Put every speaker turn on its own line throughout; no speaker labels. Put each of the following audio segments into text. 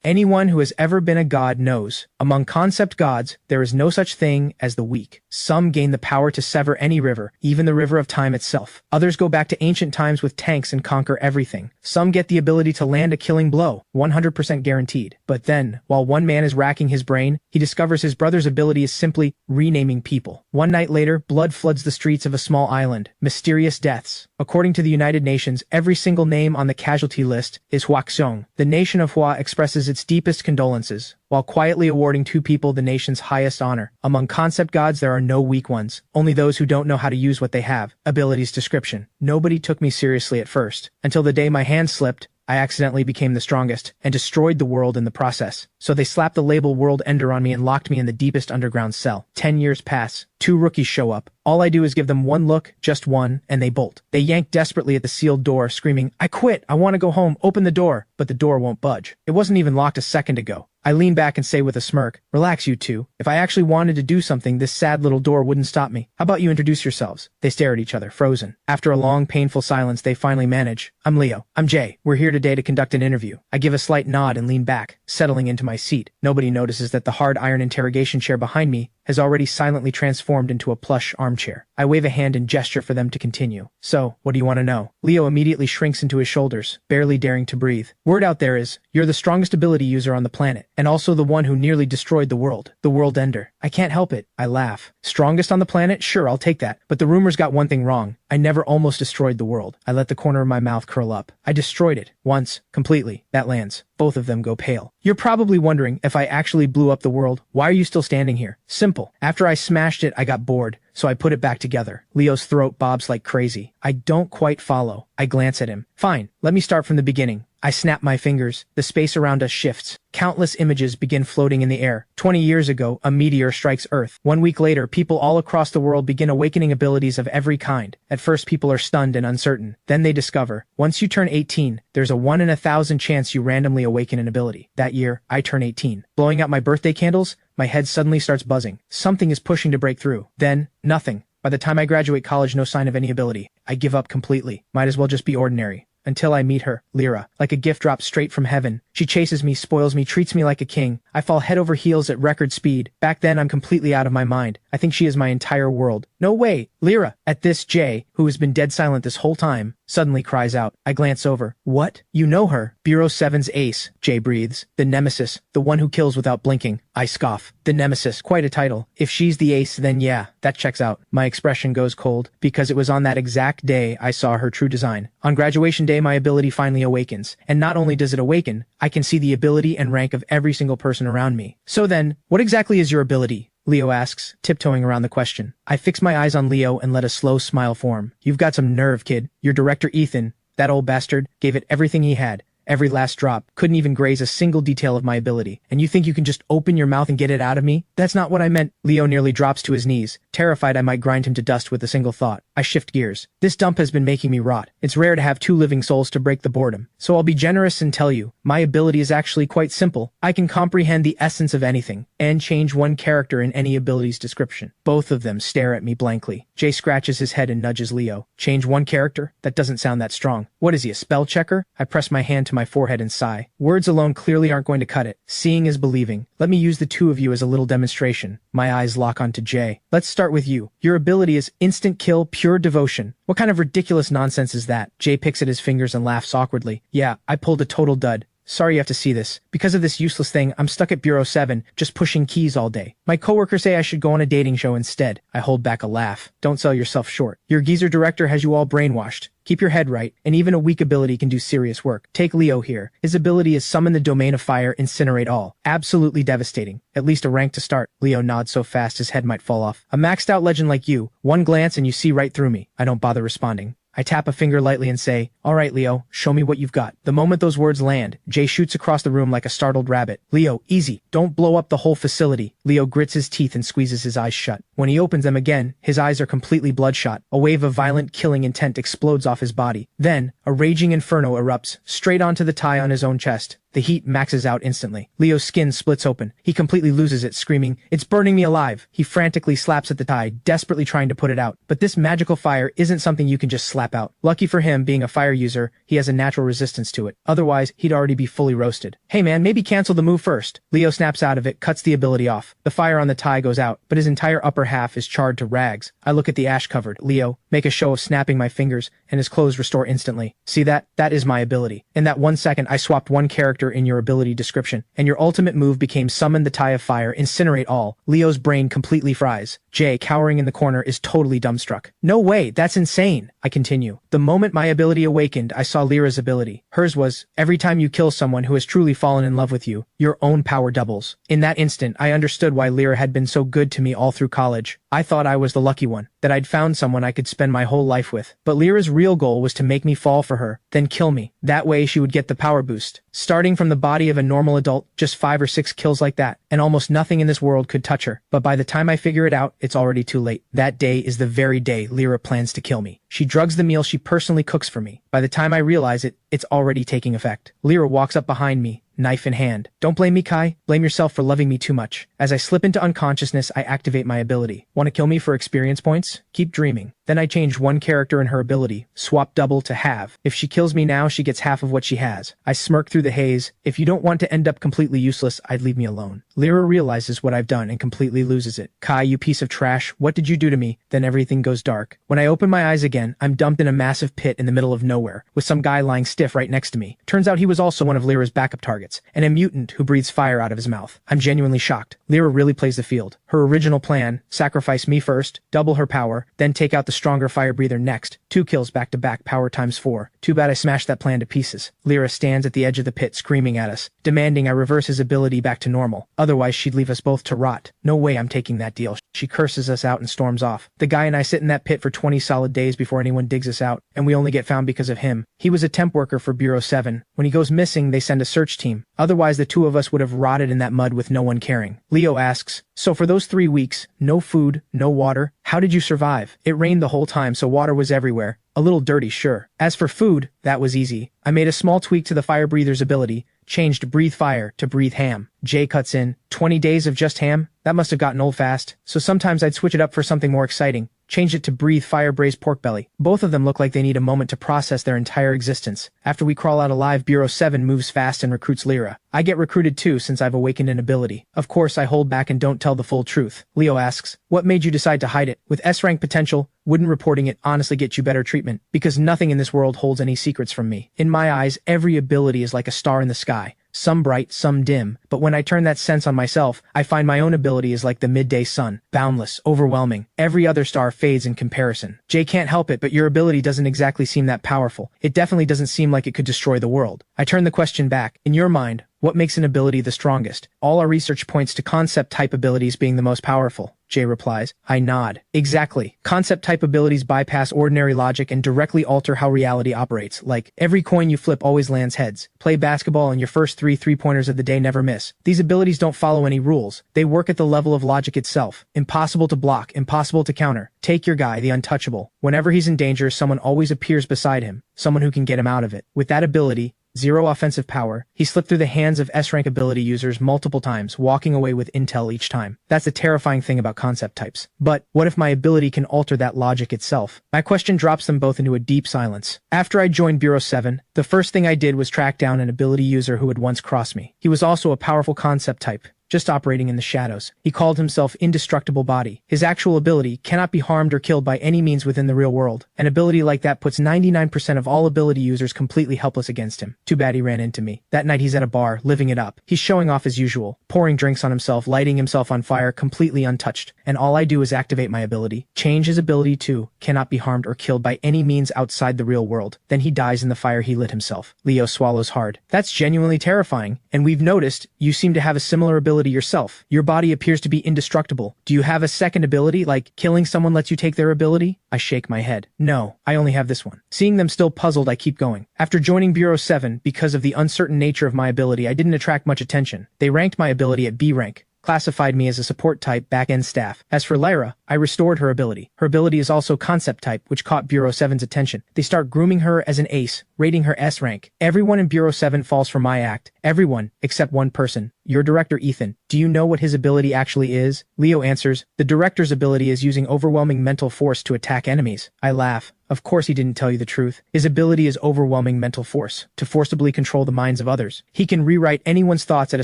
Anyone who has ever been a god knows, among concept gods, there is no such thing as the weak. Some gain the power to sever any river, even the river of time itself. Others go back to ancient times with tanks and conquer everything. Some get the ability to land a killing blow, 100% guaranteed. But then, while one man is racking his brain, he discovers his brother's ability is simply renaming people. One night later, blood floods the streets of a small island. Mysterious deaths. According to the United Nations, every single name on the casualty list is Huaxiong. The nation of Hua expresses its deepest condolences, while quietly awarding two people the nation's highest honor. Among concept gods, there are no weak ones, only those who don't know how to use what they have. Abilities description. Nobody took me seriously at first, until the day my hand slipped. I accidentally became the strongest, and destroyed the world in the process. So they slapped the label World Ender on me and locked me in the deepest underground cell. 10 years pass. Two rookies show up. All I do is give them one look, just one, and they bolt. They yank desperately at the sealed door, screaming, "I quit! I want to go home! Open the door!" But the door won't budge. It wasn't even locked a second ago. I lean back and say with a smirk, "Relax, you two. If I actually wanted to do something, this sad little door wouldn't stop me. How about you introduce yourselves?" They stare at each other, frozen. After a long, painful silence, they finally manage. "I'm Leo. I'm Jay. We're here today to conduct an interview." I give a slight nod and lean back, settling into my seat. Nobody notices that the hard iron interrogation chair behind me has already silently transformed into a plush armchair. I wave a hand and gesture for them to continue. "So, what do you want to know?" Leo immediately shrinks into his shoulders, barely daring to breathe. "Word out there is, you're the strongest ability user on the planet, and also the one who nearly destroyed the world. The World Ender." I can't help it. I laugh. "Strongest on the planet? Sure, I'll take that. But the rumors got one thing wrong. I never almost destroyed the world." I let the corner of my mouth curl up. "I destroyed it. Once. Completely." That lands. Both of them go pale. "You're probably wondering if I actually blew up the world. Why are you still standing here?" Simple. After I smashed it, I got bored, so I put it back together. Leo's throat bobs like crazy. I don't quite follow. I glance at him. "Fine, let me start from the beginning." I snap my fingers. The space around us shifts. Countless images begin floating in the air. 20 years ago, a meteor strikes Earth. 1 week later, people all across the world begin awakening abilities of every kind. At first, people are stunned and uncertain. Then they discover, once you turn 18, there's a 1 in 1,000 chance you randomly awaken an ability. That year, I turn 18. Blowing out my birthday candles, my head suddenly starts buzzing. Something is pushing to break through. Then, nothing. By the time I graduate college, no sign of any ability. I give up completely. Might as well just be ordinary. Until I meet her, Lyra. Like a gift dropped straight from heaven. She chases me, spoils me, treats me like a king. I fall head over heels at record speed. Back then, I'm completely out of my mind. I think she is my entire world. "No way! Lyra!" At this, Jay, who has been dead silent this whole time, suddenly cries out. I glance over. "What? You know her?" "Bureau 7's ace," Jay breathes. "The nemesis. The one who kills without blinking." I scoff. "The nemesis. Quite a title. If she's the ace, then yeah, that checks out." My expression goes cold, because it was on that exact day I saw her true design. On graduation day, my ability finally awakens. And not only does it awaken, I can see the ability and rank of every single person around me. "So then, what exactly is your ability?" Leo asks, tiptoeing around the question. I fix my eyes on Leo and let a slow smile form. "You've got some nerve, kid. Your director Ethan, that old bastard, gave it everything he had. Every last drop. Couldn't even graze a single detail of my ability. And you think you can just open your mouth and get it out of me? That's not what I meant." Leo nearly drops to his knees, terrified I might grind him to dust with a single thought. I shift gears. "This dump has been making me rot. It's rare to have two living souls to break the boredom. So I'll be generous and tell you, my ability is actually quite simple. I can comprehend the essence of anything, and change one character in any ability's description." Both of them stare at me blankly. Jay scratches his head and nudges Leo. "Change one character? That doesn't sound that strong. What is he, a spell checker?" I press my hand to my forehead and sigh. Words alone clearly aren't going to cut it. Seeing is believing. Let me use the two of you as a little demonstration. My eyes lock onto Jay. "Let's start with you. Your ability is instant kill, pure devotion. What kind of ridiculous nonsense is that?" Jay picks at his fingers and laughs awkwardly. "Yeah, I pulled a total dud. Sorry you have to see this. Because of this useless thing, I'm stuck at Bureau 7, just pushing keys all day. My coworkers say I should go on a dating show instead." I hold back a laugh. "Don't sell yourself short. Your geezer director has you all brainwashed. Keep your head right, and even a weak ability can do serious work. Take Leo here. His ability is summon the domain of fire, incinerate all. Absolutely devastating. At least a rank to start." Leo nods so fast his head might fall off. "A maxed out legend like you, one glance and you see right through me." I don't bother responding. I tap a finger lightly and say, "All right, Leo, show me what you've got." The moment those words land, Jay shoots across the room like a startled rabbit. "Leo, easy. Don't blow up the whole facility." Leo grits his teeth and squeezes his eyes shut. When he opens them again, his eyes are completely bloodshot. A wave of violent killing intent explodes off his body. Then, a raging inferno erupts, straight onto the tie on his own chest. The heat maxes out instantly. Leo's skin splits open. He completely loses it, screaming, "It's burning me alive!" He frantically slaps at the tie, desperately trying to put it out. But this magical fire isn't something you can just slap out. Lucky for him, being a fire fire user, he has a natural resistance to it. Otherwise, he'd already be fully roasted. Hey man, maybe cancel the move first. Leo snaps out of it, cuts the ability off. The fire on the tie goes out, but his entire upper half is charred to rags. I look at the ash-covered Leo, make a show of snapping my fingers, and his clothes restore instantly. See that? That is my ability. In that 1 second, I swapped one character in your ability description, and your ultimate move became summon the tie of fire, incinerate all. Leo's brain completely fries. Jay, cowering in the corner, is totally dumbstruck. No way, that's insane. I continue. The moment my ability awakened, I saw Lyra's ability. Hers was, every time you kill someone who has truly fallen in love with you, your own power doubles. In that instant, I understood why Lyra had been so good to me all through college. I thought I was the lucky one, that I'd found someone I could spend my whole life with. But Lyra's real goal was to make me fall for her, then kill me. That way she would get the power boost. Starting from the body of a normal adult, just 5 or 6 kills like that, and almost nothing in this world could touch her. But by the time I figure it out, it's already too late. That day is the very day Lyra plans to kill me. She drugs the meal she personally cooks for me. By the time I realize it, it's already taking effect. Lyra walks up behind me, knife in hand. Don't blame me, Kai. Blame yourself for loving me too much. As I slip into unconsciousness, I activate my ability. Want to kill me for experience points? Keep dreaming. Then I change one character in her ability, swap double to have. If she kills me now, she gets half of what she has. I smirk through the haze. If you don't want to end up completely useless, I'd leave me alone. Lyra realizes what I've done and completely loses it. Kai, you piece of trash, what did you do to me? Then everything goes dark. When I open my eyes again, I'm dumped in a massive pit in the middle of nowhere, with some guy lying stiff right next to me. Turns out he was also one of Lyra's backup targets, and a mutant who breathes fire out of his mouth. I'm genuinely shocked. Lyra really plays the field. Her original plan, sacrifice me first, double her power, then take out the stronger fire breather next. 2 kills back to back, power times 4. Too bad I smashed that plan to pieces. Lyra stands at the edge of the pit screaming at us, demanding I reverse his ability back to normal. Otherwise she'd leave us both to rot. No way I'm taking that deal. She curses us out and storms off. The guy and I sit in that pit for 20 solid days before anyone digs us out, and we only get found because of him. He was a temp worker for Bureau 7. When he goes missing, they send a search team. Otherwise the 2 of us would have rotted in that mud with no one caring. Leo asks, so for those 3 weeks, no food, no water, how did you survive? It rained the whole time, so water was everywhere. A little dirty, sure. As for food, that was easy. I made a small tweak to the fire breather's ability, changed breathe fire to breathe ham. Jay cuts in, 20 days of just ham? That must have gotten old fast. So sometimes I'd switch it up for something more exciting. Changed it to breathe fire braised pork belly. Both of them look like they need a moment to process their entire existence. After we crawl out alive, Bureau 7 moves fast and recruits Lyra. I get recruited too since I've awakened an ability. Of course, I hold back and don't tell the full truth. Leo asks, what made you decide to hide it? With S-rank potential, wouldn't reporting it honestly get you better treatment? Because nothing in this world holds any secrets from me. In my eyes, every ability is like a star in the sky. Some bright, some dim, but when I turn that sense on myself, I find my own ability is like the midday sun, boundless, overwhelming. Every other star fades in comparison. Jay can't help it, but your ability doesn't exactly seem that powerful. It definitely doesn't seem like it could destroy the world. I turn the question back. In your mind, what makes an ability the strongest? All our research points to concept-type abilities being the most powerful. Jay replies. I nod. Exactly. Concept-type abilities bypass ordinary logic and directly alter how reality operates, like, every coin you flip always lands heads. Play basketball and your first 3 three-pointers of the day never miss. These abilities don't follow any rules. They work at the level of logic itself. Impossible to block, impossible to counter. Take your guy, the untouchable. Whenever he's in danger, someone always appears beside him, someone who can get him out of it. With that ability, 0 offensive power, he slipped through the hands of S-rank ability users multiple times, walking away with intel each time. That's the terrifying thing about concept types. But what if my ability can alter that logic itself? My question drops them both into a deep silence. After I joined Bureau 7, the first thing I did was track down an ability user who had once crossed me. He was also a powerful concept type, just operating in the shadows. He called himself Indestructible Body. His actual ability cannot be harmed or killed by any means within the real world. An ability like that puts 99% of all ability users completely helpless against him. Too bad he ran into me. That night he's at a bar, living it up. He's showing off as usual, pouring drinks on himself, lighting himself on fire, completely untouched. And all I do is activate my ability, change his ability to cannot be harmed or killed by any means outside the real world. Then he dies in the fire he lit himself. Leo swallows hard. That's genuinely terrifying. And we've noticed, you seem to have a similar ability yourself. Your body appears to be indestructible. Do you have a second ability, like killing someone lets you take their ability? I shake my head. No, I only have this one. Seeing them still puzzled, I keep going. After joining Bureau 7, because of the uncertain nature of my ability, I didn't attract much attention. They ranked my ability at B rank, classified me as a support type back-end staff. As for Lyra, I restored her ability. Her ability is also concept type, which caught Bureau 7's attention. They start grooming her as an ace, rating her S rank. Everyone in Bureau 7 falls for my act. Everyone, except one person, Your director Ethan, do you know what his ability actually is? Leo answers, the director's ability is using overwhelming mental force to attack enemies. I laugh. Of course he didn't tell you the truth. His ability is overwhelming mental force, to forcibly control the minds of others. He can rewrite anyone's thoughts at a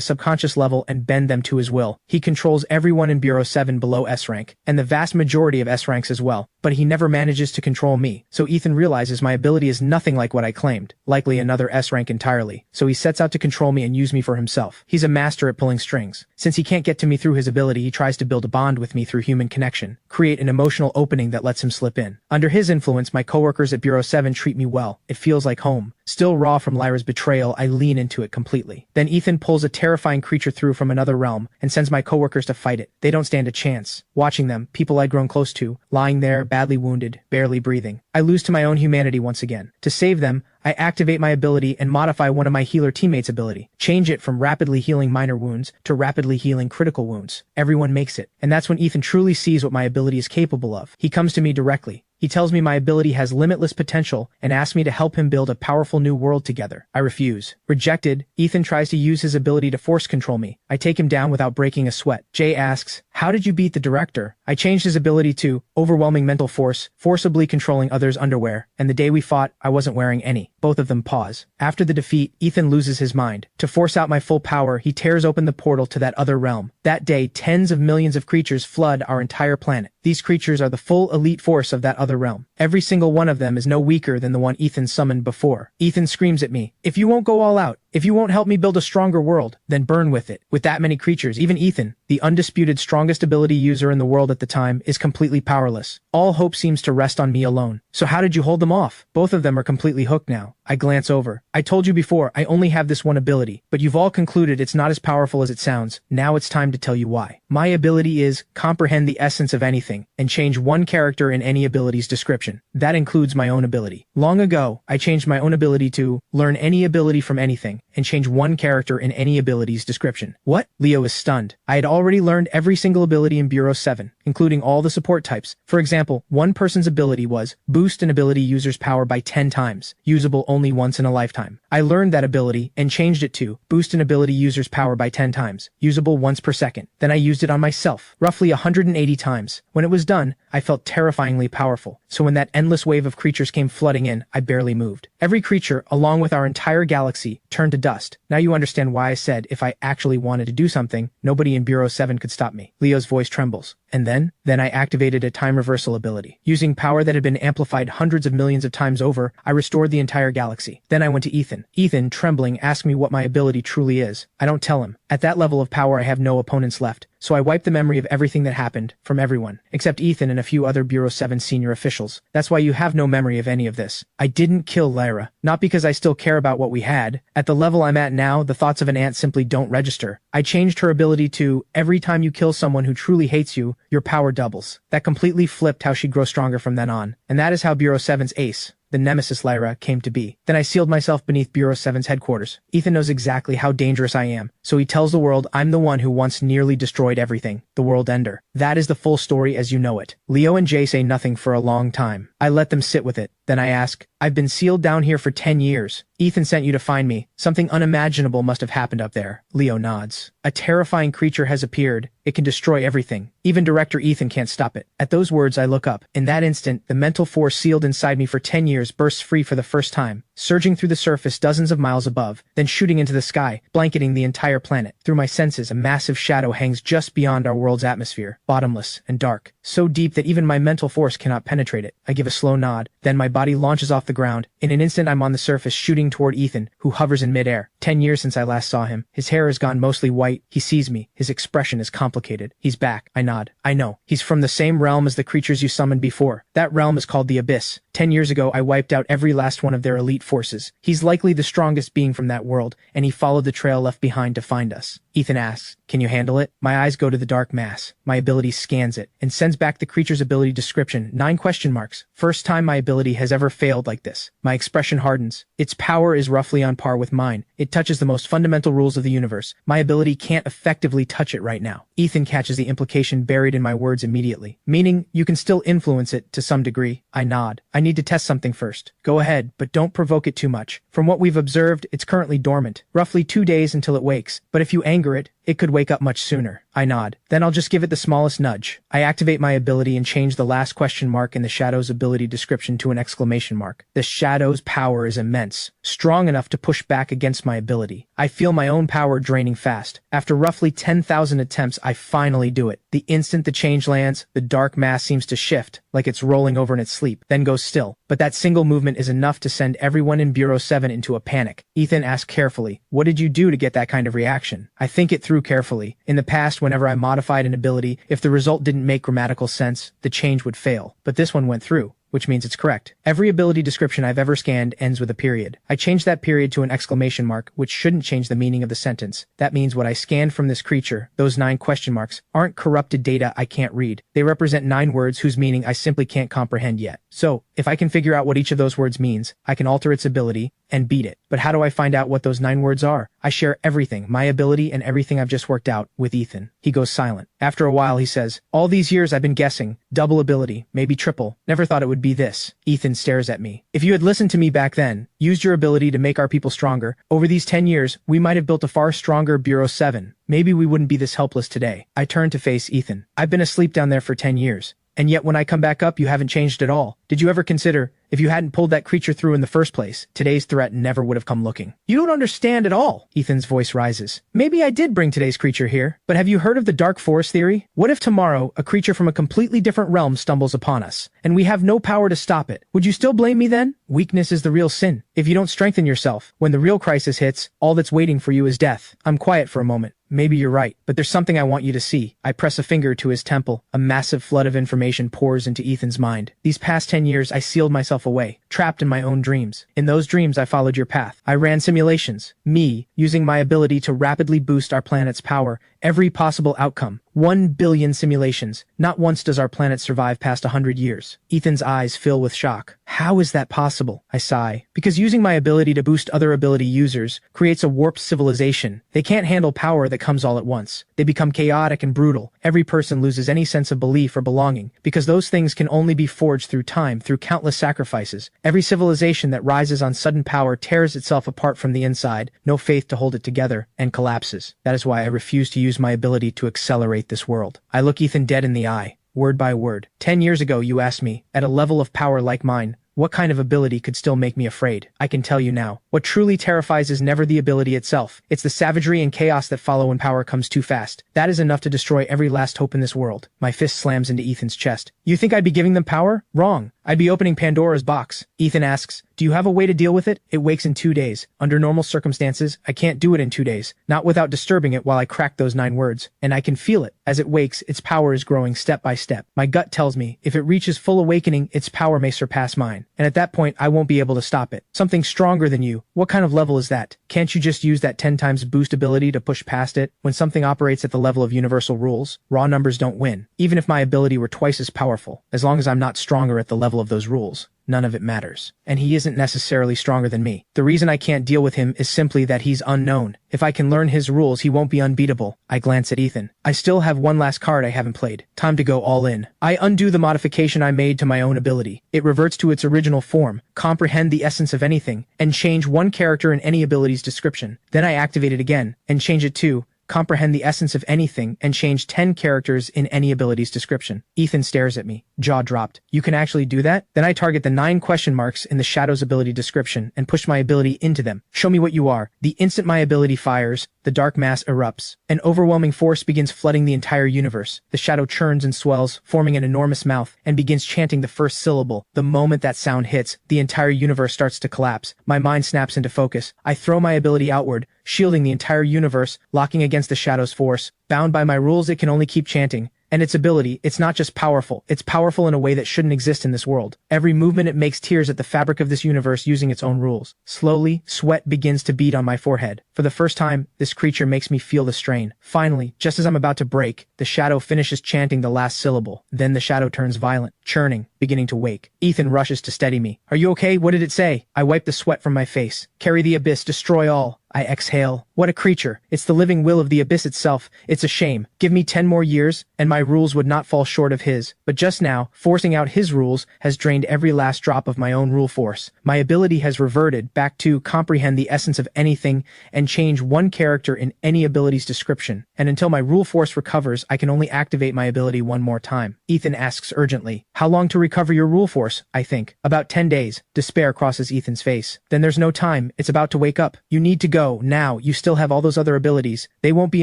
subconscious level and bend them to his will. He controls everyone in Bureau 7 below S rank, and the vast majority of S ranks as well, but he never manages to control me. So Ethan realizes my ability is nothing like what I claimed, likely another S rank entirely. So he sets out to control me and use me for himself. He's a master at pulling strings. Since he can't get to me through his ability, he tries to build a bond with me through human connection, create an emotional opening that lets him slip in. Under his influence, my coworkers at Bureau 7 treat me well. It feels like home. Still raw from Lyra's betrayal, I lean into it completely. Then Ethan pulls a terrifying creature through from another realm and sends my coworkers to fight it. They don't stand a chance. Watching them, people I'd grown close to, lying there, badly wounded, barely breathing. I lose to my own humanity once again. To save them, I activate my ability and modify one of my healer teammates' ability. Change it from rapidly healing minor wounds to rapidly healing critical wounds. Everyone makes it. And that's when Ethan truly sees what my ability is capable of. He comes to me directly. He tells me my ability has limitless potential and asks me to help him build a powerful new world together. I refuse. Rejected, Ethan tries to use his ability to force control me. I take him down without breaking a sweat. Jay asks, how did you beat the director? I changed his ability to overwhelming mental force, forcibly controlling others' underwear, and the day we fought, I wasn't wearing any. Both of them pause. After the defeat, Ethan loses his mind. To force out my full power, he tears open the portal to that other realm. That day, tens of millions of creatures flood our entire planet. These creatures are the full elite force of that other realm. Every single one of them is no weaker than the one Ethan summoned before. Ethan screams at me, if you won't go all out, if you won't help me build a stronger world, then burn with it. With that many creatures, even Ethan, the undisputed strongest ability user in the world at the time, is completely powerless. All hope seems to rest on me alone. So how did you hold them off? Both of them are completely hooked now. I glance over. I told you before, I only have this one ability, but you've all concluded it's not as powerful as it sounds. Now it's time to tell you why. My ability is comprehend the essence of anything and change one character in any ability's description. That includes my own ability. Long ago, I changed my own ability to learn any ability from anything and change one character in any ability's description. What? Leo is stunned. I had already learned every single ability in Bureau 7, including all the support types. For example, one person's ability was boost an ability user's power by 10 times, usable only once in a lifetime. I learned that ability and changed it to boost an ability user's power by 10 times, usable once per second. Then I used it on myself, roughly 180 times. When it was done, I felt terrifyingly powerful. So when that endless wave of creatures came flooding in, I barely moved. Every creature, along with our entire galaxy, turned to dust. Now you understand why I said if I actually wanted to do something, nobody in Bureau 7 could stop me. Leo's voice trembles. And then I activated a time reversal ability. Using power that had been amplified hundreds of millions of times over, I restored the entire galaxy. Then I went to Ethan. Ethan, trembling, asked me what my ability truly is. I don't tell him. At that level of power, I have no opponents left. So I wiped the memory of everything that happened, from everyone, except Ethan and a few other Bureau 7 senior officials. That's why you have no memory of any of this. I didn't kill Lyra. Not because I still care about what we had. At the level I'm at now, the thoughts of an ant simply don't register. I changed her ability to, every time you kill someone who truly hates you, your power doubles. That completely flipped how she'd grow stronger from then on. And that is how Bureau 7's ace, the nemesis Lyra, came to be. Then I sealed myself beneath Bureau 7's headquarters. Ethan knows exactly how dangerous I am, so he tells the world I'm the one who once nearly destroyed everything, the world ender. That is the full story as you know it. Leo and Jay say nothing for a long time. I let them sit with it. Then I ask, I've been sealed down here for 10 years. Ethan sent you to find me. Something unimaginable must have happened up there. Leo nods. A terrifying creature has appeared. It can destroy everything. Even Director Ethan can't stop it. At those words, I look up. In that instant, the mental force sealed inside me for 10 years bursts free for the first time, surging through the surface dozens of miles above, then shooting into the sky, blanketing the entire planet. Through my senses, a massive shadow hangs just beyond our world's atmosphere, bottomless and dark, so deep that even my mental force cannot penetrate it. I give a slow nod. Then my body launches off the ground. In an instant, I'm on the surface, shooting toward Ethan, who hovers in midair. 10 years since I last saw him. His hair has gone mostly white. He sees me. His expression is complicated. He's back. I nod. I know. He's from the same realm as the creatures you summoned before. That realm is called the Abyss. 10 years ago, I wiped out every last one of their elite forces. He's likely the strongest being from that world, and he followed the trail left behind to find us. Ethan asks, can you handle it? My eyes go to the dark mass. My ability scans it, and sends back the creature's ability description, 9 question marks. First time my ability has ever failed like this. My expression hardens. Its power is roughly on par with mine. It touches the most fundamental rules of the universe. My ability can't effectively touch it right now. Ethan catches the implication buried in my words immediately. Meaning, you can still influence it to some degree. I nod. I need to test something first. Go ahead, but don't provoke provoke it too much. From what we've observed, it's currently dormant, roughly 2 days until it wakes, but if you anger it, it could wake up much sooner. I nod. Then I'll just give it the smallest nudge. I activate my ability and change the last question mark in the Shadow's ability description to an exclamation mark. The Shadow's power is immense, strong enough to push back against my ability. I feel my own power draining fast. After roughly 10,000 attempts, I finally do it. The instant the change lands, the dark mass seems to shift, like it's rolling over in its sleep, then goes still. But that single movement is enough to send everyone in Bureau 7 into a panic. Ethan asks carefully, "What did you do to get that kind of reaction?" I think it through carefully. In the past, whenever I modified an ability, if the result didn't make grammatical sense, the change would fail. But this one went through, which means it's correct. Every ability description I've ever scanned ends with a period. I changed that period to an exclamation mark, which shouldn't change the meaning of the sentence. That means what I scanned from this creature, those 9 question marks, aren't corrupted data I can't read. They represent 9 words whose meaning I simply can't comprehend yet. So, if I can figure out what each of those words means, I can alter its ability and beat it. But how do I find out what those 9 words are? I share everything, my ability and everything I've just worked out, with Ethan. He goes silent. After a while he says, "All these years I've been guessing. Double ability, maybe triple. Never thought it would be this." Ethan stares at me. "If you had listened to me back then, used your ability to make our people stronger, over these 10 years, we might have built a far stronger Bureau 7. Maybe we wouldn't be this helpless today." I turn to face Ethan. "I've been asleep down there for 10 years. And yet when I come back up, you haven't changed at all. Did you ever consider, if you hadn't pulled that creature through in the first place, today's threat never would have come looking?" "You don't understand at all." Ethan's voice rises. "Maybe I did bring today's creature here, but have you heard of the dark forest theory? What if tomorrow, a creature from a completely different realm stumbles upon us, and we have no power to stop it? Would you still blame me then? Weakness is the real sin. If you don't strengthen yourself, when the real crisis hits, all that's waiting for you is death." I'm quiet for a moment. "Maybe you're right, but there's something I want you to see." I press a finger to his temple. A massive flood of information pours into Ethan's mind. These past 10 years, I sealed myself away, trapped in my own dreams. In those dreams, I followed your path. I ran simulations. Me, using my ability to rapidly boost our planet's power, every possible outcome. 1 billion simulations. Not once does our planet survive past 100 years. Ethan's eyes fill with shock. "How is that possible?" I sigh. "Because using my ability to boost other ability users creates a warped civilization. They can't handle power that comes all at once. They become chaotic and brutal. Every person loses any sense of belief or belonging, because those things can only be forged through time, through countless sacrifices. Every civilization that rises on sudden power tears itself apart from the inside, no faith to hold it together, and collapses. That is why I refuse to use my ability to accelerate this world." I look Ethan dead in the eye, word by word. 10 years ago, you asked me, at a level of power like mine, what kind of ability could still make me afraid? I can tell you now. What truly terrifies is never the ability itself. It's the savagery and chaos that follow when power comes too fast. That is enough to destroy every last hope in this world. My fist slams into Ethan's chest. "You think I'd be giving them power? Wrong. I'd be opening Pandora's box." Ethan asks, "Do you have a way to deal with it?" "It wakes in 2 days. Under normal circumstances, I can't do it in 2 days. Not without disturbing it while I crack those 9 words. And I can feel it. As it wakes, its power is growing step by step. My gut tells me, if it reaches full awakening, its power may surpass mine. And at that point, I won't be able to stop it. Something stronger than you. What kind of level is that? Can't you just use that 10 times boost ability to push past it? When something operates at the level of universal rules, raw numbers don't win. Even if my ability were twice as powerful, as long as I'm not stronger at the level of those rules, none of it matters. And he isn't necessarily stronger than me. The reason I can't deal with him is simply that he's unknown. If I can learn his rules, he won't be unbeatable." I glance at Ethan. "I still have one last card I haven't played. Time to go all in. I undo the modification I made to my own ability. It reverts to its original form, comprehend the essence of anything, and change one character in any ability's description. Then I activate it again, and change it to comprehend the essence of anything, and change 10 characters in any ability's description." Ethan stares at me, jaw dropped. "You can actually do that?" Then I target the 9 question marks in the Shadow's ability description and push my ability into them. "Show me what you are." The instant my ability fires, the dark mass erupts. An overwhelming force begins flooding the entire universe. The shadow churns and swells, forming an enormous mouth, and begins chanting the first syllable. The moment that sound hits, the entire universe starts to collapse. My mind snaps into focus. I throw my ability outward, shielding the entire universe, locking against the shadow's force. Bound by my rules, it can only keep chanting. And its ability, it's not just powerful, it's powerful in a way that shouldn't exist in this world. Every movement it makes tears at the fabric of this universe using its own rules. Slowly, sweat begins to bead on my forehead. For the first time, this creature makes me feel the strain. Finally, just as I'm about to break, the shadow finishes chanting the last syllable. Then the shadow turns violent, churning, beginning to wake. Ethan rushes to steady me. "Are you okay? What did it say?" I wipe the sweat from my face. "Carry the abyss, destroy all." I exhale. What a creature. It's the living will of the abyss itself. It's a shame. Give me 10 more years, and my rules would not fall short of his. But just now, forcing out his rules has drained every last drop of my own rule force. My ability has reverted back to comprehend the essence of anything and change one character in any ability's description. And until my rule force recovers, I can only activate my ability one more time. Ethan asks urgently, "How long to recover your rule force?" I think. "About 10 days. Despair crosses Ethan's face. "Then there's no time. It's about to wake up. You need to go, now. You still have all those other abilities. They won't be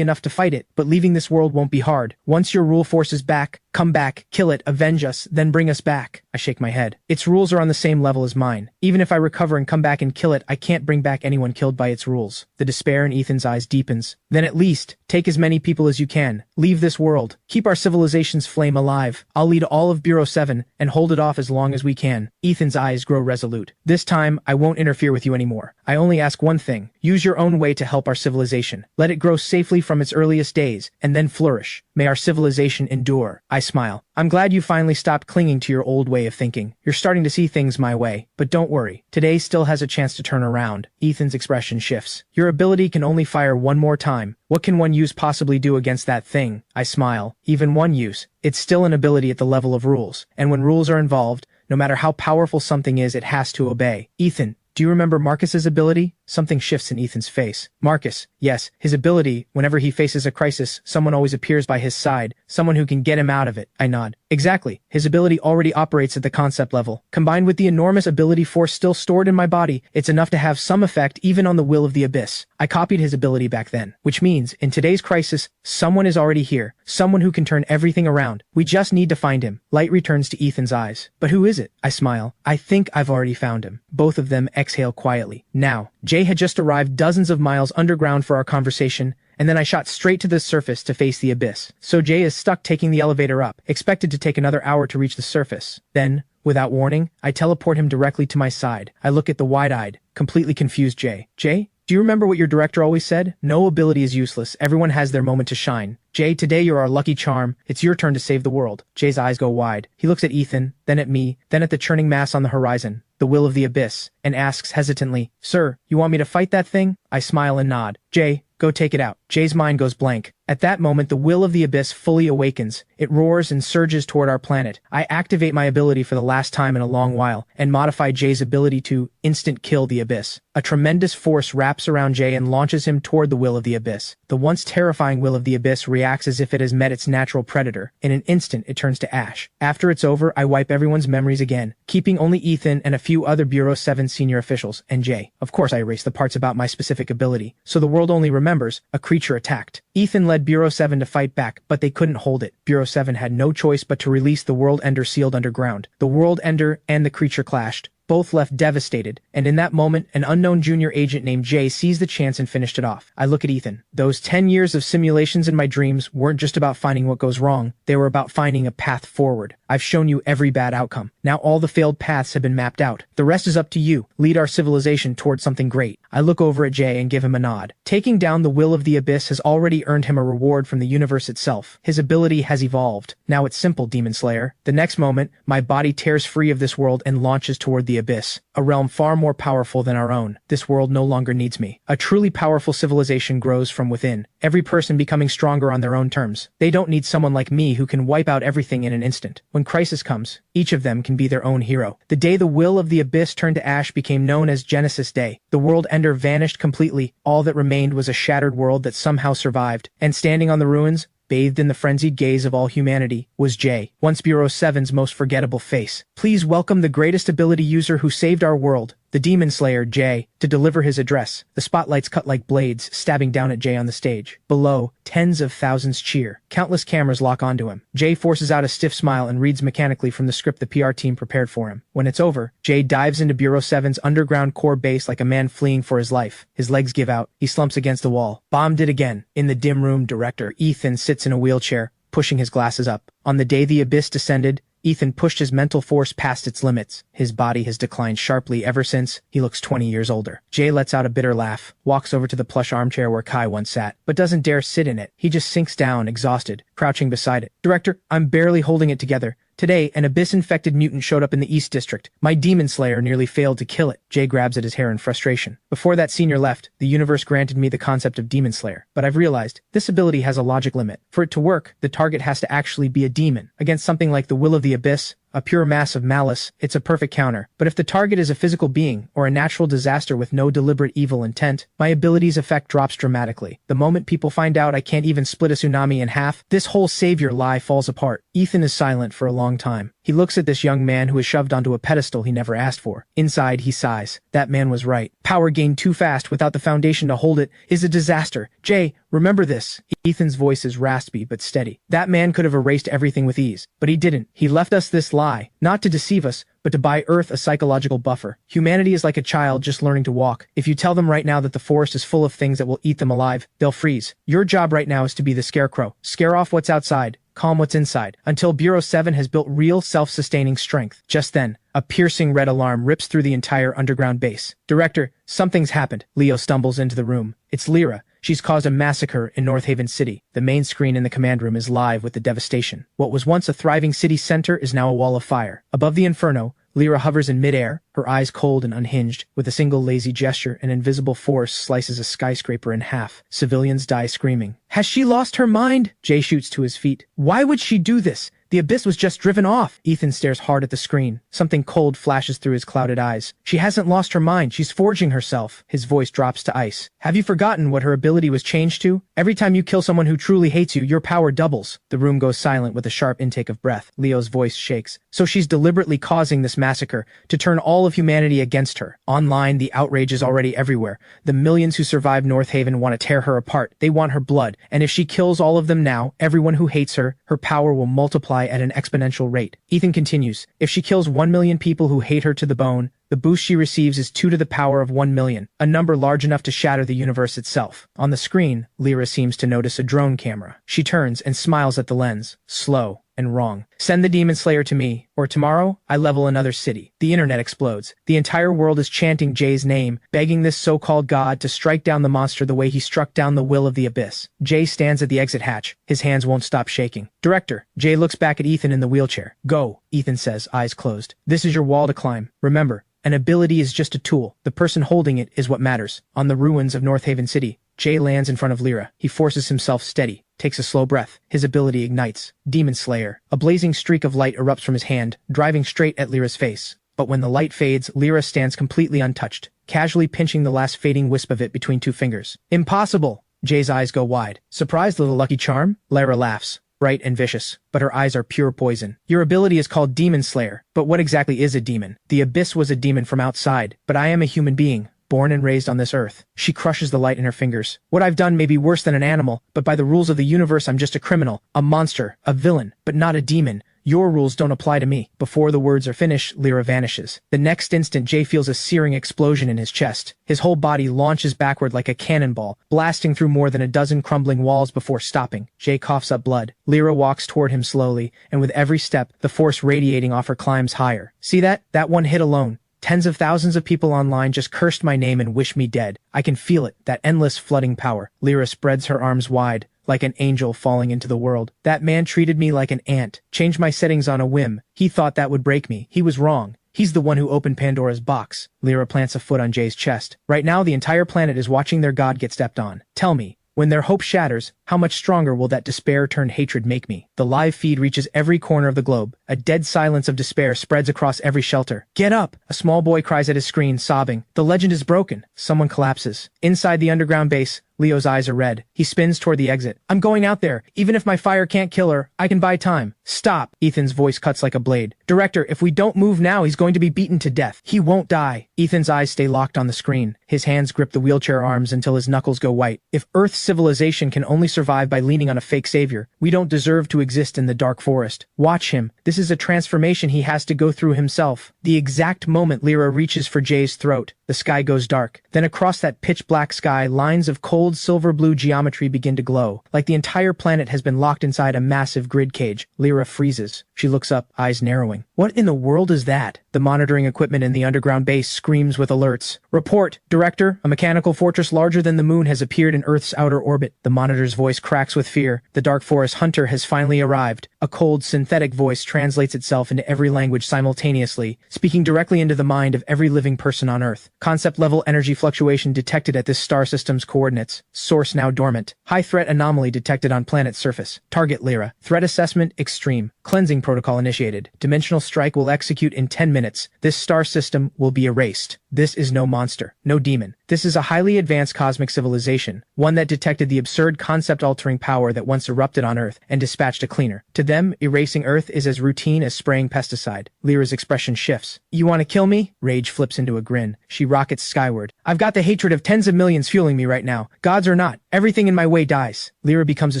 enough to fight it, but leaving this world won't be hard. Once your rule force is back, come back, kill it, avenge us, then bring us back." I shake my head. Its rules are on the same level as mine. Even if I recover and come back and kill it, I can't bring back anyone killed by its rules. The despair in Ethan's eyes deepens. "Then at least, take as many people as you can. Leave this world. Keep our civilization's flame alive. I'll lead all of Bureau 7 and hold it off as long as we can." Ethan's eyes grow resolute. "This time, I won't interfere with you anymore. I only ask one thing. Use your own way to help our civilization. Let it grow safely from its earliest days, and then flourish. May our civilization endure." I smile. "I'm glad you finally stopped clinging to your old way of thinking. You're starting to see things my way. But don't worry. Today still has a chance to turn around." Ethan's expression shifts. "Your ability can only fire one more time. What can one use possibly do against that thing?" I smile. "Even one use. It's still an ability at the level of rules. And when rules are involved, no matter how powerful something is, it has to obey." "Ethan, do you remember Marcus's ability?" Something shifts in Ethan's face. "Marcus, yes, his ability, whenever he faces a crisis, someone always appears by his side, someone who can get him out of it." I nod. "Exactly. His ability already operates at the concept level. Combined with the enormous ability force still stored in my body, it's enough to have some effect even on the will of the abyss. I copied his ability back then, which means, in today's crisis, someone is already here, someone who can turn everything around. We just need to find him." Light returns to Ethan's eyes. "But who is it?" I smile. "I think I've already found him." Both of them exhale quietly. Now, Jay had just arrived dozens of miles underground for our conversation, and then I shot straight to the surface to face the abyss. So Jay is stuck taking the elevator up, expected to take another hour to reach the surface. Then, without warning, I teleport him directly to my side. I look at the wide-eyed, completely confused Jay. "Jay, do you remember what your director always said? No ability is useless. Everyone has their moment to shine. Jay, today you're our lucky charm. It's your turn to save the world." Jay's eyes go wide. He looks at Ethan, then at me, then at the churning mass on the horizon, the will of the abyss, and asks hesitantly, "Sir, you want me to fight that thing?" I smile and nod. "Jay, go take it out." Jay's mind goes blank. At that moment, the will of the abyss fully awakens. It roars and surges toward our planet. I activate my ability for the last time in a long while, and modify Jay's ability to instant kill the abyss. A tremendous force wraps around Jay and launches him toward the will of the abyss. The once terrifying will of the abyss reacts as if it has met its natural predator. In an instant, it turns to ash. After it's over, I wipe everyone's memories again, keeping only Ethan and a few other Bureau 7 senior officials, and Jay. Of course, I erase the parts about my specific ability, so the world only remembers a creature attacked. Ethan led Bureau 7 to fight back, but they couldn't hold it. Bureau 7 had no choice but to release the World Ender sealed underground. The World Ender and the creature clashed. Both left devastated, and in that moment, an unknown junior agent named Jay seized the chance and finished it off. I look at Ethan. Those 10 years of simulations in my dreams weren't just about finding what goes wrong. They were about finding a path forward. I've shown you every bad outcome. Now all the failed paths have been mapped out. The rest is up to you. Lead our civilization towards something great. I look over at Jay and give him a nod. Taking down the will of the abyss has already earned him a reward from the universe itself. His ability has evolved. Now it's simple, Demon Slayer. The next moment, my body tears free of this world and launches toward the abyss, a realm far more powerful than our own. This world no longer needs me. A truly powerful civilization grows from within, every person becoming stronger on their own terms. They don't need someone like me who can wipe out everything in an instant. When crisis comes, each of them can be their own hero. The day the will of the abyss turned to ash became known as Genesis Day. The world ender vanished completely. All that remained was a shattered world that somehow survived. And standing on the ruins, bathed in the frenzied gaze of all humanity, was Jay, once Bureau 7's most forgettable face. Please welcome the greatest ability user who saved our world, the Demon Slayer, Jay, to deliver his address. The spotlights cut like blades, stabbing down at Jay on the stage. Below, tens of thousands cheer. Countless cameras lock onto him. Jay forces out a stiff smile and reads mechanically from the script the PR team prepared for him. When it's over, Jay dives into Bureau 7's underground core base like a man fleeing for his life. His legs give out. He slumps against the wall. Bombed it again. In the dim room, director Ethan sits in a wheelchair, pushing his glasses up. On the day the abyss descended, Ethan pushed his mental force past its limits. His body has declined sharply ever since. He looks 20 years older. Jay lets out a bitter laugh, walks over to the plush armchair where Kai once sat, but doesn't dare sit in it. He just sinks down, exhausted, crouching beside it. Director, I'm barely holding it together. Today, an abyss-infected mutant showed up in the East District. My demon slayer nearly failed to kill it. Jay grabs at his hair in frustration. Before that senior left, the universe granted me the concept of demon slayer. But I've realized, this ability has a logic limit. For it to work, the target has to actually be a demon. Against something like the will of the abyss, a pure mass of malice, it's a perfect counter. But if the target is a physical being, or a natural disaster with no deliberate evil intent, my ability's effect drops dramatically. The moment people find out I can't even split a tsunami in half, this whole savior lie falls apart. Ethan is silent for a long time. He looks at this young man who is shoved onto a pedestal he never asked for. Inside, he sighs. That man was right. Power gained too fast without the foundation to hold it is a disaster. Jay, remember this. Ethan's voice is raspy but steady. That man could have erased everything with ease, but he didn't. He left us this lie, not to deceive us, but to buy Earth a psychological buffer. Humanity is like a child just learning to walk. If you tell them right now that the forest is full of things that will eat them alive, they'll freeze. Your job right now is to be the scarecrow. Scare off what's outside, calm what's inside, until Bureau 7 has built real self-sustaining strength. Just then, a piercing red alarm rips through the entire underground base. Director, something's happened. Leo stumbles into the room. It's Lyra. She's caused a massacre in North Haven City. The main screen in the command room is live with the devastation. What was once a thriving city center is now a wall of fire. Above the inferno, Lyra hovers in midair, her eyes cold and unhinged. With a single lazy gesture, an invisible force slices a skyscraper in half. Civilians die screaming. Has she lost her mind? Jay shoots to his feet. Why would she do this? The abyss was just driven off. Ethan stares hard at the screen. Something cold flashes through his clouded eyes. She hasn't lost her mind. She's forging herself. His voice drops to ice. Have you forgotten what her ability was changed to? Every time you kill someone who truly hates you, your power doubles. The room goes silent with a sharp intake of breath. Leo's voice shakes. So she's deliberately causing this massacre to turn all of humanity against her. Online, the outrage is already everywhere. The millions who survived North Haven want to tear her apart. They want her blood. And if she kills all of them now, everyone who hates her, her power will multiply at an exponential rate. Ethan continues. If she kills 1 million people who hate her to the bone, the boost she receives is 2 to the power of 1 million, a number large enough to shatter the universe itself. On the screen, Lyra seems to notice a drone camera. She turns and smiles at the lens. Slow and wrong. Send the Demon Slayer to me, or tomorrow, I level another city. The internet explodes. The entire world is chanting Jay's name, begging this so-called god to strike down the monster the way he struck down the will of the abyss. Jay stands at the exit hatch. His hands won't stop shaking. Director, Jay looks back at Ethan in the wheelchair. Go, Ethan says, eyes closed. This is your wall to climb. Remember, an ability is just a tool. The person holding it is what matters. On the ruins of North Haven City, Jay lands in front of Lyra. He forces himself steady, takes a slow breath. His ability ignites. Demon Slayer. A blazing streak of light erupts from his hand, driving straight at Lyra's face. But when the light fades, Lyra stands completely untouched, casually pinching the last fading wisp of it between 2 fingers. Impossible! Jay's eyes go wide. Surprised, little Lucky Charm? Lyra laughs. Bright and vicious, but her eyes are pure poison. Your ability is called Demon Slayer, but what exactly is a demon? The abyss was a demon from outside, but I am a human being, born and raised on this earth. She crushes the light in her fingers. What I've done may be worse than an animal, but by the rules of the universe I'm just a criminal, a monster, a villain, but not a demon. Your rules don't apply to me. Before the words are finished, Lyra vanishes. The next instant, Jay feels a searing explosion in his chest. His whole body launches backward like a cannonball, blasting through more than a dozen crumbling walls before stopping. Jay coughs up blood. Lyra walks toward him slowly, and with every step, the force radiating off her climbs higher. See that? That one hit alone. Tens of thousands of people online just cursed my name and wish me dead. I can feel it, that endless flooding power. Lyra spreads her arms wide, like an angel falling into the world. That man treated me like an ant, changed my settings on a whim. He thought that would break me. He was wrong. He's the one who opened Pandora's box. Lyra plants a foot on Jay's chest. Right now, the entire planet is watching their god get stepped on. Tell me, when their hope shatters, how much stronger will that despair-turned hatred make me? The live feed reaches every corner of the globe. A dead silence of despair spreads across every shelter. Get up! A small boy cries at his screen, sobbing. The legend is broken. Someone collapses. Inside the underground base, Leo's eyes are red. He spins toward the exit. I'm going out there. Even if my fire can't kill her, I can buy time. Stop! Ethan's voice cuts like a blade. Director, if we don't move now, he's going to be beaten to death. He won't die. Ethan's eyes stay locked on the screen. His hands grip the wheelchair arms until his knuckles go white. If Earth's civilization can only survive by leaning on a fake savior, we don't deserve to exist in the dark forest. Watch him. This is a transformation he has to go through himself. The exact moment Lyra reaches for Jay's throat, the sky goes dark. Then across that pitch-black sky, lines of cold silver-blue geometry begin to glow. Like the entire planet has been locked inside a massive grid cage. Lyra Lyra freezes. She looks up, eyes narrowing. What in the world is that? The monitoring equipment in the underground base screams with alerts. Report, Director, a mechanical fortress larger than the moon has appeared in Earth's outer orbit. The monitor's voice cracks with fear. The Dark Forest hunter has finally arrived. A cold, synthetic voice translates itself into every language simultaneously, speaking directly into the mind of every living person on Earth. Concept-level energy fluctuation detected at this star system's coordinates. Source now dormant. High threat anomaly detected on planet surface. Target Lyra. Threat assessment extreme. Cleansing protocol initiated. Dimensional strike will execute in 10 minutes. This star system will be erased. This is no monster, no demon. This is a highly advanced cosmic civilization, one that detected the absurd concept-altering power that once erupted on Earth and dispatched a cleaner. To them, erasing Earth is as routine as spraying pesticide. Lyra's expression shifts. You want to kill me? Rage flips into a grin. She rockets skyward. I've got the hatred of tens of millions fueling me right now. Gods or not, everything in my way dies. Lyra becomes a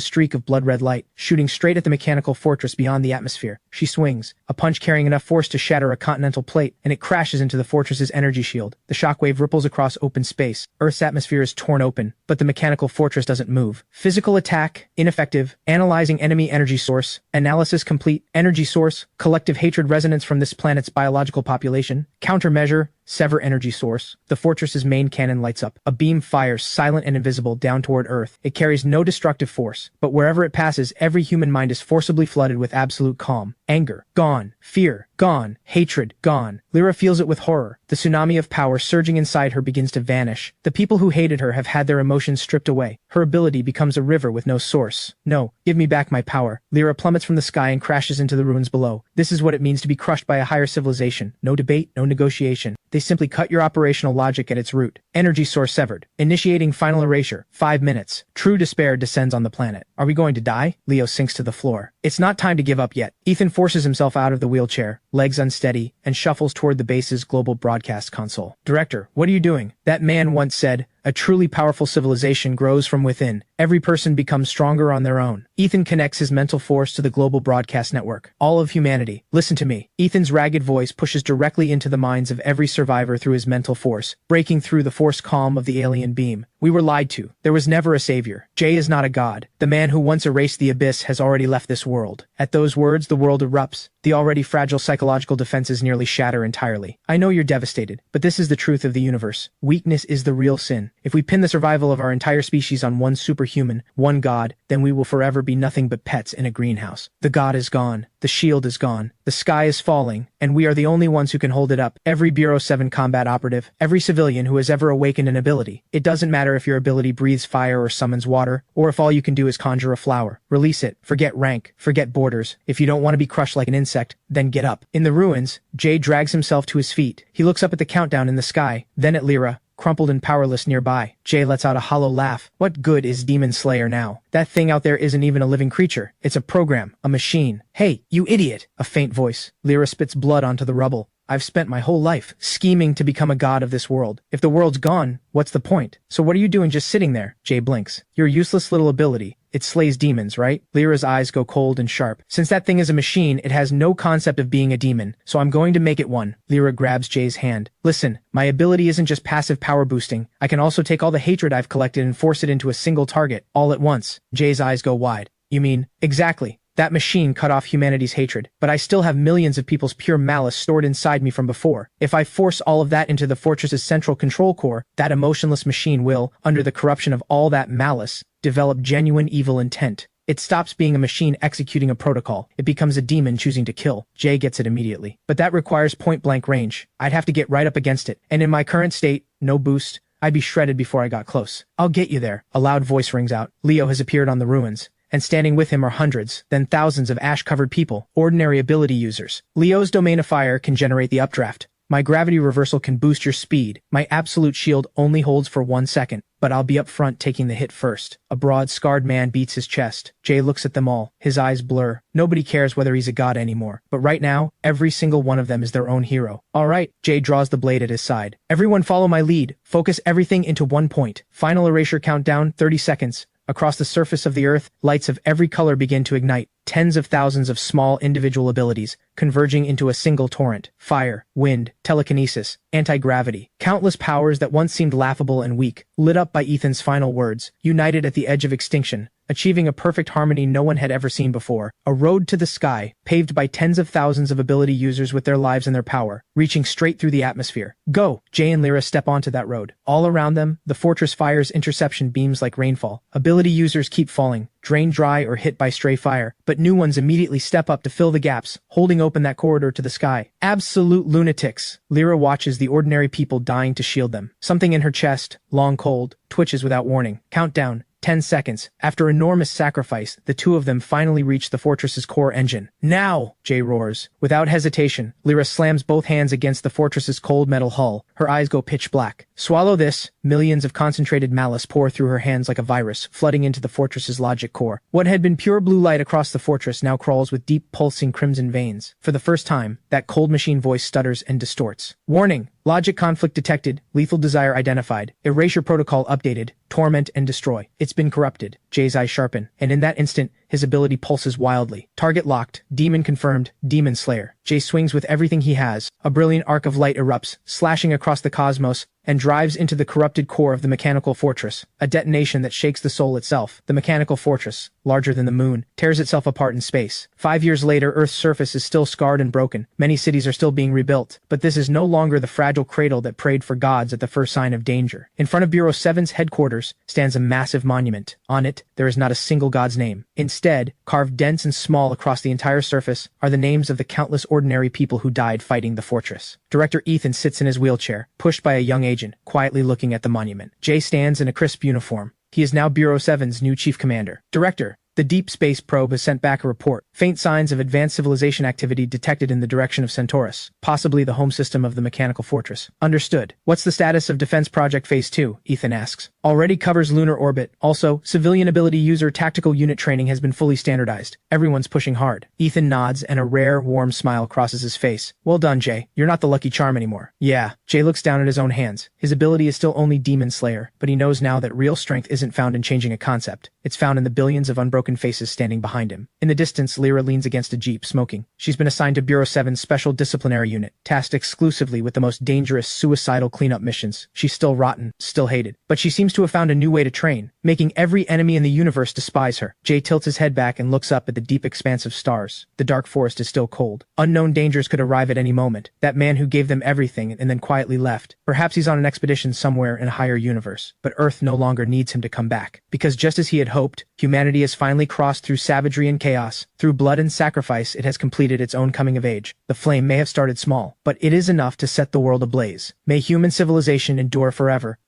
streak of blood-red light, shooting straight at the mechanical fortress beyond the atmosphere. She swings, a punch carrying enough force to shatter a continental plate, and it crashes into the fortress's energy shield. The shockwave ripples across open space. Earth's atmosphere is torn open, but the mechanical fortress doesn't move. Physical attack, ineffective. Analyzing enemy energy source. Analysis complete. Energy source. Collective hatred resonance from this planet's biological population. Countermeasure. Sever energy source. The fortress's main cannon lights up. A beam fires, silent and invisible, down toward Earth. It carries no destructive force, but wherever it passes, every human mind is forcibly flooded with absolute calm. Anger, gone. Fear, gone. Hatred, gone. Lyra feels it with horror. The tsunami of power surging inside her begins to vanish. The people who hated her have had their emotions stripped away. Her ability becomes a river with no source. No, give me back my power. Lyra plummets from the sky and crashes into the ruins below. This is what it means to be crushed by a higher civilization. No debate, no negotiation. They simply cut your operational logic at its root. Energy source severed. Initiating final erasure. 5 minutes. True despair descends on the planet. Are we going to die? Leo sinks to the floor. It's not time to give up yet. Ethan forces himself out of the wheelchair, legs unsteady, and shuffles toward the base's global broadcast console. Director, what are you doing? That man once said, a truly powerful civilization grows from within. Every person becomes stronger on their own. Ethan connects his mental force to the global broadcast network. All of humanity, listen to me. Ethan's ragged voice pushes directly into the minds of every survivor through his mental force, breaking through the forced calm of the alien beam. We were lied to. There was never a savior. Jay is not a god. The man who once erased the abyss has already left this world. At those words, the world erupts. The already fragile psychological defenses nearly shatter entirely. I know you're devastated, but this is the truth of the universe. Weakness is the real sin. If we pin the survival of our entire species on one superhuman, one god, then we will forever be nothing but pets in a greenhouse. The god is gone. The shield is gone. The sky is falling, and we are the only ones who can hold it up. Every Bureau 7 combat operative, every civilian who has ever awakened an ability. It doesn't matter if your ability breathes fire or summons water, or if all you can do is conjure a flower. Release it. Forget rank. Forget borders. If you don't want to be crushed like an insect, then get up. In the ruins, Jay drags himself to his feet. He looks up at the countdown in the sky, then at Lyra, crumpled and powerless nearby. Jay lets out a hollow laugh. What good is Demon Slayer now? That thing out there isn't even a living creature. It's a program, a machine. Hey, you idiot! A faint voice. Lyra spits blood onto the rubble. I've spent my whole life scheming to become a god of this world. If the world's gone, what's the point? So what are you doing just sitting there? Jay blinks. Your useless little ability. It slays demons, right? Lyra's eyes go cold and sharp. Since that thing is a machine, it has no concept of being a demon, so I'm going to make it one. Lyra grabs Jay's hand. Listen, my ability isn't just passive power boosting. I can also take all the hatred I've collected and force it into a single target, all at once. Jay's eyes go wide. You mean? Exactly. That machine cut off humanity's hatred, but I still have millions of people's pure malice stored inside me from before. If I force all of that into the fortress's central control core, that emotionless machine will, under the corruption of all that malice, develop genuine evil intent. It stops being a machine executing a protocol. It becomes a demon choosing to kill. Jay gets it immediately. But that requires point-blank range. I'd have to get right up against it. And in my current state, no boost, I'd be shredded before I got close. I'll get you there. A loud voice rings out. Leo has appeared on the ruins, and standing with him are hundreds, then thousands of ash-covered people, ordinary ability users. Leo's domain of fire can generate the updraft. My gravity reversal can boost your speed. My absolute shield only holds for 1 second, but I'll be up front taking the hit first. A broad, scarred man beats his chest. Jay looks at them all. His eyes blur. Nobody cares whether he's a god anymore. But right now, every single one of them is their own hero. All right, Jay draws the blade at his side. Everyone follow my lead. Focus everything into one point. Final erasure countdown, 30 seconds. Across the surface of the Earth, lights of every color begin to ignite. Tens of thousands of small individual abilities, converging into a single torrent. Fire, wind, telekinesis, anti-gravity. Countless powers that once seemed laughable and weak, lit up by Ethan's final words. United at the edge of extinction, achieving a perfect harmony no one had ever seen before. A road to the sky, paved by tens of thousands of ability users with their lives and their power, reaching straight through the atmosphere. Go! Jay and Lyra step onto that road. All around them, the fortress fires interception beams like rainfall. Ability users keep falling, drained dry or hit by stray fire, but new ones immediately step up to fill the gaps, holding open that corridor to the sky. Absolute lunatics. Lyra watches the ordinary people dying to shield them. Something in her chest, long cold, twitches without warning. Countdown. 10 seconds. After enormous sacrifice, the two of them finally reach the fortress's core engine. Now! Jay roars. Without hesitation, Lyra slams both hands against the fortress's cold metal hull. Her eyes go pitch black. Swallow this. Millions of concentrated malice pour through her hands like a virus, flooding into the fortress's logic core. What had been pure blue light across the fortress now crawls with deep pulsing crimson veins. For the first time, that cold machine voice stutters and distorts. Warning! Logic conflict detected, lethal desire identified, erasure protocol updated, torment and destroy. It's been corrupted. Jay's eyes sharpen, and in that instant, his ability pulses wildly. Target locked, demon confirmed, demon slayer. Jay swings with everything he has. A brilliant arc of light erupts, slashing across the cosmos, and drives into the corrupted core of the mechanical fortress, a detonation that shakes the soul itself. The mechanical fortress, larger than the moon, tears itself apart in space. 5 years later, Earth's surface is still scarred and broken. Many cities are still being rebuilt, but this is no longer the fragile cradle that prayed for gods at the first sign of danger. In front of Bureau 7's headquarters stands a massive monument. On it, there is not a single god's name. Instead, carved dense and small across the entire surface, are the names of the countless ordinary people who died fighting the fortress. Director Ethan sits in his wheelchair, pushed by a young agent, quietly looking at the monument. Jay stands in a crisp uniform. He is now Bureau 7's new chief commander. Director, the Deep Space Probe has sent back a report. Faint signs of advanced civilization activity detected in the direction of Centaurus, possibly the home system of the mechanical fortress. Understood. What's the status of Defense Project Phase 2? Ethan asks. Already covers lunar orbit. Also, civilian ability user tactical unit training has been fully standardized. Everyone's pushing hard. Ethan nods and a rare, warm smile crosses his face. Well done, Jay. You're not the lucky charm anymore. Yeah. Jay looks down at his own hands. His ability is still only Demon Slayer, but he knows now that real strength isn't found in changing a concept. It's found in the billions of unbroken faces standing behind him. In the distance, Lyra leans against a jeep, smoking. She's been assigned to Bureau 7's Special Disciplinary Unit, tasked exclusively with the most dangerous, suicidal cleanup missions. She's still rotten, still hated, but she seems to have found a new way to train, making every enemy in the universe despise her. Jay tilts his head back and looks up at the deep expanse of stars. The dark forest is still cold. Unknown dangers could arrive at any moment. That man who gave them everything and then quietly left. Perhaps he's on an expedition somewhere in a higher universe, but Earth no longer needs him to come back. Because just as he had hoped, humanity has finally crossed through savagery and chaos. Through blood and sacrifice, it has completed its own coming of age. The flame may have started small, but it is enough to set the world ablaze. May human civilization endure forever.